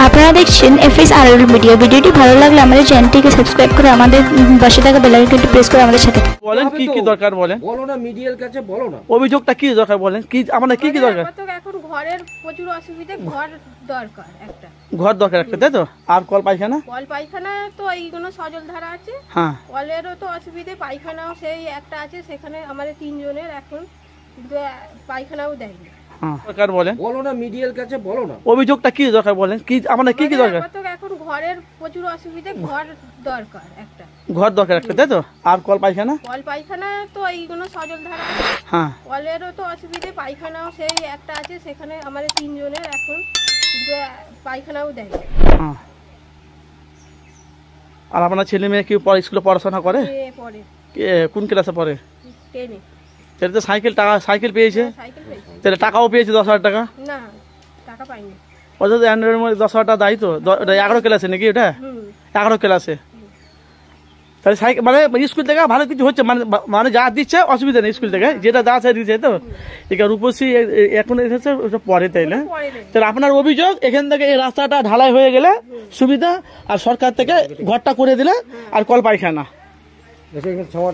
আপনারা দেখছেন FSRL media. ভিডিওটি ভালো লাগলে আমাদের চ্যানেলটিকে সাবস্ক্রাইব করে আমাদের পাশে থাকা বেল আইকনটি প্রেস করে আমাদের সাথে বলেন কি কি দরকার বলেন। বলো না, মিডিয়ার কাছে বলো না। অভিযোগটা কি দরকার বলেন, কি আমাদের কি কি দরকার? এখন ঘরের প্রচুর অসুবিধা, ঘর দরকার একটা, ঘর দরকার একটা, তাই তো? আর কল পায়খানা? কল পায়খানা তো এইগুলো সজল ধারা আছে, হ্যাঁ। কলেরও তো অসুবিধে, পায়খানাও সেই একটা আছে, সেখানে আমাদের তিনজনের এখন পায়খানাও দেয়নি। দরকার বলেন। বলো না, মিডিয়ার কাছে বলো না। অভিযোগটা কি দরকার বলেন, কি আমাদের কি কি দরকার? এখন ঘরের প্রচুর অসুবিধা, ঘর দরকার একটা, ঘর দরকার একটা, তাই তো? আর কল পায়খানা? কল পায়খানা তো এইগুলো সজল ধারা আছে, হ্যাঁ। কলেরও তো অসুবিধে, পায়খানাও সেই একটা আছে, সেখানে আমাদের তিনজনের এখন পায়খানাও দেয়নি। আর আপনার ছেলে মেয়ে কি স্কুলে পড়াশোনা করে? পরে কোন ক্লাসে পড়ে? 10-এ। তাহলে তো সাইকেল পেয়েছে, সাইকেল পেয়েছে? তাহলে টাকাও পেয়েছে 10,000 টাকা। না, টাকা পাইনি। ওটা তো অ্যান্ড্রয়েডের মধ্যে 10,000 টাকা দায়ী তো। 11 ক্লাসে নাকি ওটা? 11 ক্লাসে। তাহলে সাইকেল মানে স্কুল থেকে ভালো কিছু হচ্ছে, মানে যা দিচ্ছে অসুবিধা নেই, স্কুল থেকে যেটা যা আছে দিচ্ছে তো। ঠিক আছে, রূপসী এখন এসেছে ওটা পরে, তাই না? তাহলে আপনার অভিযোগ এখান থেকে এই রাস্তাটা ঢালাই হয়ে গেলে সুবিধা, আর সরকার থেকে ঘরটা করে দিলে, আর কল পায়খানা। এসে ক্ষমা